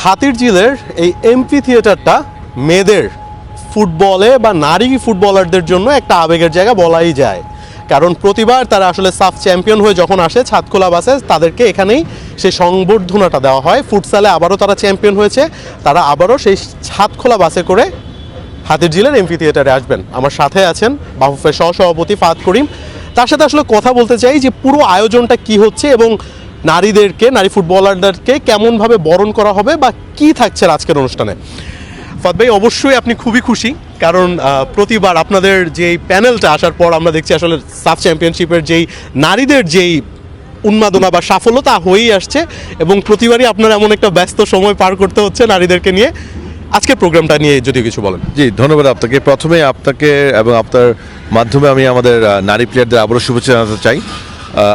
হাতিরঝিলের এই এমপি থিয়েটারটা মেয়েদের ফুটবলে বা নারী ফুটবলারদের জন্য একটা আবেগের জায়গা বলাই যায়, কারণ প্রতিবার তারা আসলে সাফ চ্যাম্পিয়ন হয়ে যখন আসে ছাদখোলা বাসে তাদেরকে এখানেই সেই সংবর্ধনাটা দেওয়া হয়। ফুটসালে আবারও তারা চ্যাম্পিয়ন হয়েছে, তারা আবারও সেই ছাদখোলা বাসে করে হাতিরঝিলের এমপি থিয়েটারে আসবেন। আমার সাথে আছেন বাফুফের সহসভাপতি ফাহাদ করিম। তার সাথে আসলে কথা বলতে চাই যে পুরো আয়োজনটা কি হচ্ছে এবং নারী ফুটবলারদেরকে কেমনভাবে বরণ করা হবে বা কি থাকছে আজকের অনুষ্ঠানে। ফাদ ভাই, অবশ্যই আপনি খুবই খুশি, কারণ প্রতিবার আপনাদের যেই প্যানেলটা আসার পর আমরা দেখছি আসলে সাফ চ্যাম্পিয়নশিপের যেই নারীদের যেই উন্মাদনা বা সাফল্য তা হয়েই আসছে এবং প্রতিবারই আপনার এমন একটা ব্যস্ত সময় পার করতে হচ্ছে নারীদেরকে নিয়ে। আজকের প্রোগ্রামটা নিয়ে যদি কিছু বলেন। জি, ধন্যবাদ আপনাকে। প্রথমে আপনাকে এবং আপনার মাধ্যমে আমি আমাদের নারী প্লেয়ারদের আবারও শুভেচ্ছা জানাতে চাই।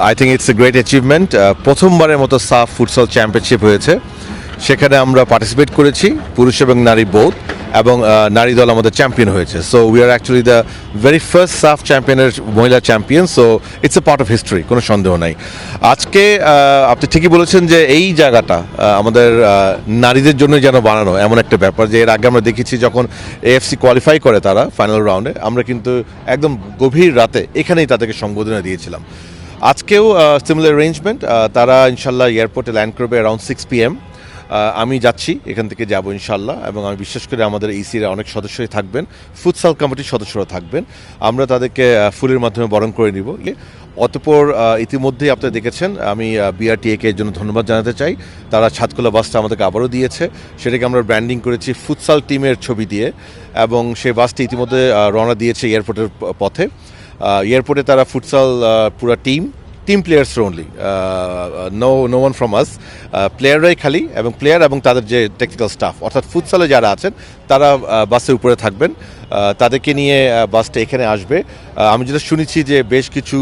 I think it's a great achievement. প্রথমবারের মতো সাফ ফুটসল চ্যাম্পিয়নশিপ হয়েছে, সেখানে আমরা পার্টিসিপেট করেছি, পুরুষ এবং নারী বোথ, এবং নারী দল আমাদের চ্যাম্পিয়ন হয়েছে। So we are actually the very first সাফ চ্যাম্পিয়নের মহিলা champion. So it's a part of history, কোনো সন্দেহ নাই। আজকে আপনি ঠিকই বলেছেন যে এই জায়গাটা আমাদের নারীদের জন্য যেন বানানো, এমন একটা ব্যাপার যে এর আগে আমরা দেখেছি যখন এএফসি কোয়ালিফাই করে তারা ফাইনাল রাউন্ডে, আমরা কিন্তু একদম গভীর রাতে এখানেই তাদেরকে সংবর্ধনা দিয়েছিলাম। আজকেও সিমিলার অ্যারেঞ্জমেন্ট, তারা ইনশাল্লাহ এয়ারপোর্টে ল্যান্ড করবে অ্যারাউন্ড 6 PM। আমি যাচ্ছি, এখান থেকে যাব ইনশাল্লাহ, এবং আমি বিশ্বাস করি আমাদের ইসির অনেক সদস্যই থাকবেন, ফুটসাল কমিটির সদস্যরা থাকবেন। আমরা তাদেরকে ফুলের মাধ্যমে বরণ করে নিব। অতঃপর ইতিমধ্যেই আপনারা দেখেছেন, আমি বিআরটিএকে এর জন্য ধন্যবাদ জানাতে চাই। তারা ছাদখোলা বাসটা আমাদেরকে আবারও দিয়েছে, সেটাকে আমরা ব্র্যান্ডিং করেছি ফুটসাল টিমের ছবি দিয়ে, এবং সেই বাসটি ইতিমধ্যে রওনা দিয়েছে এয়ারপোর্টের পথে। এয়ারপোর্টে তারা ফুটসাল পুরো team players only, no one from us, প্লেয়াররাই খালি, এবং প্লেয়ার এবং তাদের যে টেকনিক্যাল স্টাফ অর্থাৎ ফুটসালে যারা আছেন তারা বাসের উপরে থাকবেন। তাদেরকে নিয়ে বাসটা এখানে আসবে। আমি যেটা শুনেছি যে বেশ কিছু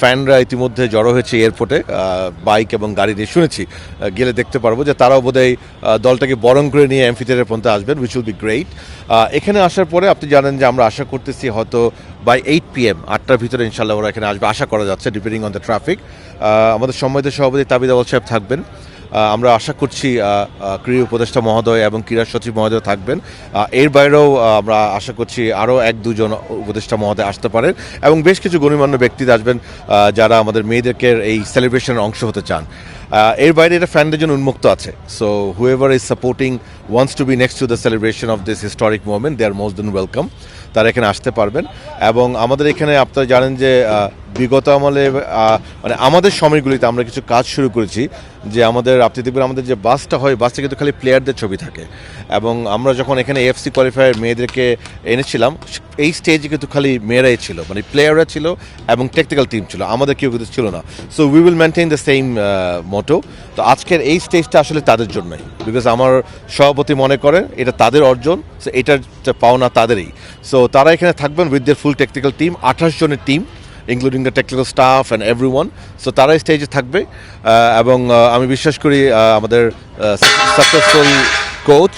ফ্যানরা ইতিমধ্যে জড়ো হয়েছে এয়ারপোর্টে, বাইক এবং গাড়ি নিয়ে, শুনেছি, গেলে দেখতে পারবো যে তারাও বোধহয় দলটাকে বরণ করে নিয়ে অ্যাম্ফিথিয়েটার পর্যন্ত আসবেন, উইচ উইল বি গ্রেট। এখানে আসার পরে আপনি জানেন যে আমরা আশা করতেছি হয়তো বাই 8 PM, 8টার ভিতরে ইনশাল্লাহ ওরা এখানে আসবে, আশা করা যাচ্ছে, ডিপেন্ডিং অন দ্য ট্রাফিক। আমাদের সম্মানিত সভাপতি তাবিদ আওয়াল সাহেব থাকবেন। আমরা আশা করছি ক্রীড়া উপদেষ্টা মহোদয় এবং ক্রীড়া সচিব মহোদয় থাকবেন। এর বাইরেও আমরা আশা করছি আরও 1-2 জন উপদেষ্টা মহোদয় আসতে পারেন, এবং বেশ কিছু গণ্যমান্য ব্যক্তি আসবেন যারা আমাদের মেয়েদেরকে এই সেলিব্রেশনের অংশ হতে চান। এর বাইরে এটা ফ্যানদের জন্য উন্মুক্ত আছে। So however is supporting wants to be next to the celebration of this historic moment, they are most then welcome. তারা এখানে আসতে পারবেন। এবং আমাদের এখানে আপনারা জানেন যে বিগত আমলে মানে আমাদের সময়গুলিতে আমরা কিছু কাজ শুরু করেছি, যে আপনি দেখবেন আমাদের যে বাসটা হয়, বাসটা কিন্তু খালি প্লেয়ারদের ছবি থাকে, এবং আমরা যখন এখানে এএফসি কোয়ালিফায়ার মেয়েদেরকে এনেছিলাম, এই স্টেজে কিন্তু খালি মেয়েরাই ছিল, মানে প্লেয়াররা ছিল এবং টেকনিক্যাল টিম ছিল, আমাদের কেউ কিন্তু ছিল না। So we will maintain the same motto. তো আজকের এই স্টেজটা আসলে তাদের জন্যই, বিকজ আমার সভাপতি মনে করেন এটা তাদের অর্জন, এটার পাওনা তাদেরই। সো তারা এখানে থাকবেন with their full technical team, 28 জনের team, including the technical staff and everyone. So তারা স্টেজে থাকবে, এবং আমি বিশ্বাস করি আমাদের সাকসেসফুল কোচ,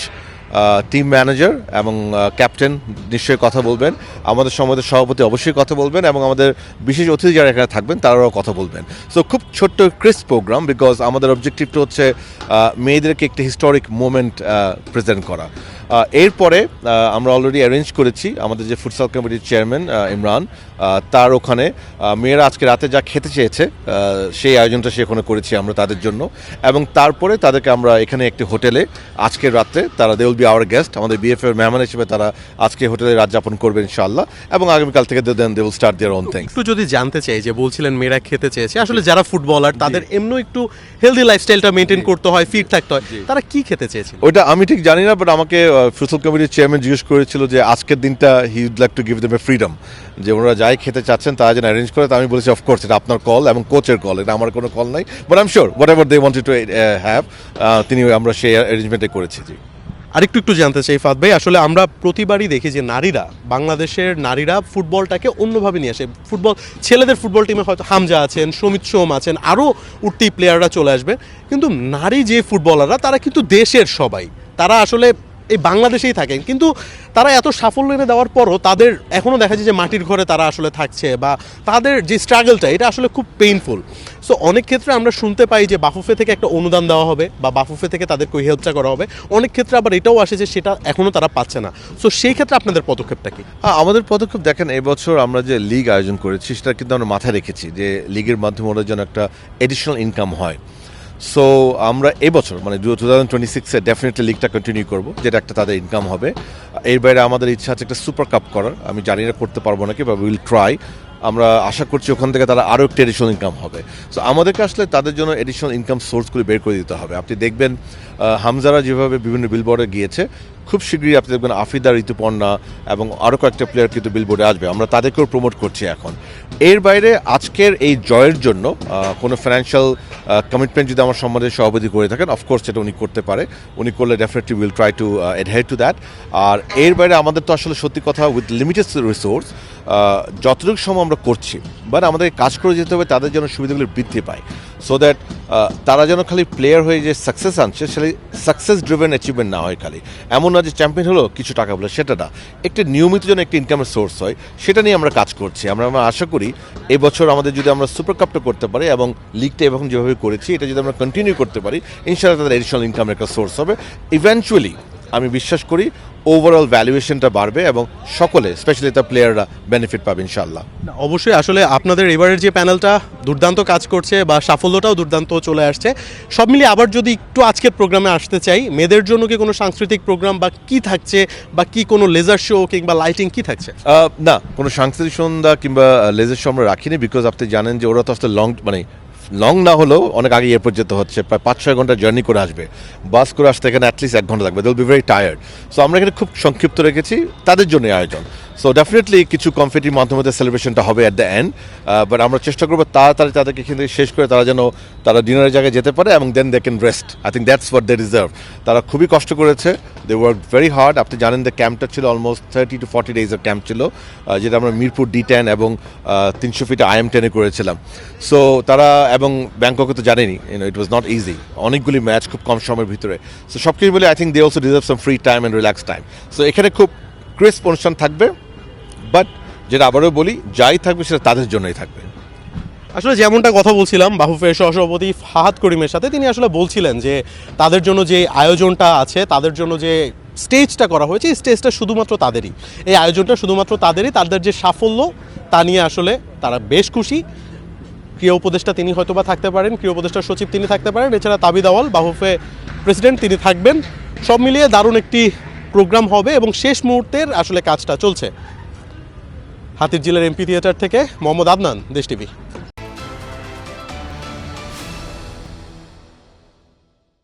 টিম ম্যানেজার এবং ক্যাপ্টেন নিশ্চয়ই কথা বলবেন, আমাদের সমাজের সভাপতি অবশ্যই কথা বলবেন, এবং আমাদের বিশেষ অতিথি যারা এখানে থাকবেন তারাও কথা বলবেন। সো খুব ছোট্ট ক্রিস্প প্রোগ্রাম, বিকজ আমাদের অবজেক্টিভটা হচ্ছে মেয়েদেরকে একটি হিস্টোরিক মোমেন্ট প্রেজেন্ট করা। এরপরে আমরা অলরেডি অ্যারেঞ্জ করেছি আমাদের যে ফুটসাল কমিটির চেয়ারম্যান ইমরান, তার ওখানে মেয়েরা আজকে রাতে যা খেতে চেয়েছে সেই আয়োজনটা সেখানে করেছি আমরা তাদের জন্য, এবং তারপরে তাদেরকে আমরা এখানে একটি হোটেলে আজকের রাত্রে তারা they will be our guest, আমাদের বিএফএর মেহমান হিসেবে তারা আজকে হোটেলে রাত যাপন করবে ইনশাআল্লাহ, এবং আগামীকাল থেকে they will start their own things. একটু যদি জানতে চাই, যে বলছিলেন মেয়েরা খেতে চেয়েছে, আসলে যারা ফুটবলার তাদের এমনি একটু হেলদি লাইফস্টাইলটা মেনটেন করতে হয়, ফিট থাকতে হয়, তারা কি খেতে চেয়েছিল ওইটা আমি ঠিক জানি না, বাট আমাকে ফুটবল কমিটির চেয়ারম্যান জিজ্ঞেস করেছিল যে আজকের দিনটা he would like to give them a freedom, যে ওনারা যাই খেতে চাচ্ছেন তারা যেন অ্যারেঞ্জ করে। তো আমি বলেছি অফকোর্স এটা আপনার কল এবং কোচের কল, এটা আমার কোনো কল নাই, but I am sure whatever they wanted to have, আমরা সেই অ্যারেঞ্জমেন্টে করেছি। জি, আরেকটু জানতে চাই ফাদ ভাই, আসলে আমরা প্রতিবারই দেখি যে বাংলাদেশের নারীরা ফুটবলটাকে অন্যভাবে নিয়ে আসে। ছেলেদের ফুটবল টিমে হয়তো হামজা আছেন, সমিত সোম আছেন, আরও উঠতি প্লেয়াররা চলে আসবে, কিন্তু নারী যে ফুটবলাররা তারা কিন্তু দেশের সবাই, তারা আসলে এই বাংলাদেশেই থাকেন, কিন্তু তারা এত সাফল্য এনে দেওয়ার পরও তাদের এখনও দেখা যায় যে মাটির ঘরে তারা আসলে থাকছে, বা তাদের যে স্ট্রাগলটা এটা আসলে খুব পেইনফুল। সো অনেক ক্ষেত্রে আমরা শুনতে পাই যে বাফুফে থেকে একটা অনুদান দেওয়া হবে বা বাফুফে থেকে তাদেরকে ওই হেল্পটা করা হবে, অনেক ক্ষেত্রে আবার এটাও আসে যে সেটা এখনও তারা পাচ্ছে না। সো সেই ক্ষেত্রে আপনাদের পদক্ষেপটা কি? আমাদের পদক্ষেপ দেখেন, এবছর আমরা যে লিগ আয়োজন করেছি সেটা কিন্তু আমরা মাথায় রেখেছি যে লিগের মাধ্যমে ওদের যেন একটা এডিশনাল ইনকাম হয়। সো আমরা এবছর মানে 2026-এ ডেফিনেটলি লিগটা কন্টিনিউ করব, যেটা একটা তাদের ইনকাম হবে। এর বাইরে আমাদের ইচ্ছা আছে একটা সুপার কাপ করার, আমি জানি না করতে পারবো নাকি, বা উইল ট্রাই। আমরা আশা করছি ওখান থেকে তারা আরও একটা এডিশনাল ইনকাম হবে। সো আমাদেরকে আসলে তাদের জন্য এডিশনাল ইনকাম সোর্সগুলি বের করে দিতে হবে। আপনি দেখবেন হামজারা যেভাবে বিভিন্ন বিলবোর্ডে গিয়েছে, খুব শীঘ্রই আপনি দেখবেন আফিদা, ঋতুপর্ণা এবং আরও কয়েকটা প্লেয়ার কিন্তু বিলবোর্ডে আসবে, আমরা তাদেরকেও প্রমোট করছি এখন। এর বাইরে আজকের এই জয়ের জন্য কোনো ফাইন্যান্সিয়াল কমিটমেন্ট যদি আমার সম্মানের সভাপতি করে থাকেন, অফকোর্স সেটা উনি করতে পারে, উনি করলে definitely will try to adhere to that. আর এর বাইরে আমাদের তো আসলে সত্যি কথা উইথ লিমিটেড রিসোর্স যতটুকু সময় আমরা করছি, বাট আমাদের কাজ করে যেতে হবে তাদের যেন সুবিধাগুলি বৃদ্ধি পায়, সো দ্যাট তারা যেন খালি প্লেয়ার হয়ে যে সাকসেস আনছে সেটা সাকসেস ড্রিভেন অ্যাচিভমেন্ট না হয়। খালি এমন না যে চ্যাম্পিয়ন হলো কিছু টাকা বলে, সেটা না, একটা নিয়মিত যেন একটা ইনকামের সোর্স হয়, সেটা নিয়ে আমরা কাজ করছি। আমরা আশা করি এবছর আমাদের যদি আমরা সুপার কাপটা করতে পারি এবং লিগটা এখন যেভাবে করেছি এটা যদি আমরা কন্টিনিউ করতে পারি, ইনশাআল্লাহ তাদের এডিশনাল ইনকামের একটা সোর্স হবে। ইভেন্চুয়ালি আমি বিশ্বাস করি ওভারঅল ভ্যালুয়েশনটা বাড়বে এবং সকলে স্পেশালি তার প্লেয়াররা বেনিফিট পাবে ইনশাআল্লাহ। অবশ্যই আসলে আপনাদের এবারের যে প্যানেলটা দুর্দান্ত কাজ করছে বা সাফল্যটাও দুর্দান্ত চলে আসছে, সব মিলিয়ে আবার যদি একটু আজকের প্রোগ্রামে আসতে চাই, মেয়েদের জন্য কি কোনো সাংস্কৃতিক প্রোগ্রাম বা কি থাকছে, বা কি কোনো লেজার শো কিংবা লাইটিং কি থাকছে? না, কোনো সাংস্কৃতিক সন্ধ্যা কিংবা লেজার শো আমরা রাখিনি, বিকজ আপনি জানেন যে ওরা তো আসলে লং না হলেও অনেক আগে এয়ারপোর্ট যেতে হচ্ছে, প্রায় 5-6 ঘন্টা জার্নি করে আসবে, বাস করে আসতে এখানে অ্যাটলিস্ট 1 ঘন্টা লাগবে, they will be very tired. So আমরা এখানে খুব সংক্ষিপ্ত রেখেছি তাদের জন্য আয়োজন। সো ডেফিনেটলি কিছু কনফিটির মাধ্যমে সেলিব্রেশনটা হবে অ্যাট দ্য এন্ড, বাট আমরা চেষ্টা করবো তাড়াতাড়ি তাদেরকে কিন্তু শেষ করে তারা ডিনারের জায়গায় যেতে পারে এবং then they can rest. I think that's what they reserve. তারা খুবই কষ্ট করেছে, দে ওয়ার্ক ভেরি হার্ড। আপনি জানেন যে ক্যাম্পটা ছিল অলমোস্ট 30 to 40 ডেজের ক্যাম্প ছিল, যেটা আমরা মিরপুর D10 এবং 300 ফিটে IM10-এ করেছিলাম। সো তারা এবং ব্যাংককে তো জানেনি, ইট ওয়াজ নট ইজি, অনেকগুলি ম্যাচ খুব কম সময়ের ভিতরে। সো সব কিছু বলে I think they also deserve some free time and relax time. So এখানে খুব ক্রিস্প অনুষ্ঠান থাকবে, বাট যেটা আবারও বলি, যাই থাকবে সেটা তাদের জন্যই থাকবে। আসলে যেমনটা কথা বলছিলাম বাফুফের সহসভাপতি ফাহাদ করিমের সাথে, তিনি আসলে বলছিলেন যে তাদের জন্য যে আয়োজনটা আছে, তাদের জন্য যে স্টেজটা করা হয়েছে, এই স্টেজটা শুধুমাত্র তাদেরই, এই আয়োজনটা শুধুমাত্র তাদেরই, তাদের যে সাফল্য তা নিয়ে আসলে তারা বেশ খুশি। ক্রীড়া উপদেষ্টা তিনি হয়তোবা থাকতে পারেন, ক্রীড়া উপদেষ্টা সচিব তিনি থাকতে পারেন, এছাড়া তাবিদ আওয়াল বাফুফে প্রেসিডেন্ট তিনি থাকবেন। সব মিলিয়ে দারুণ একটি প্রোগ্রাম হবে এবং শেষ মুহূর্তের আসলে কাজটা চলছে। হাতিরঝিলের এমপি থিয়েটার থেকে মোহাম্মদ আদনান, দেশ টিভি।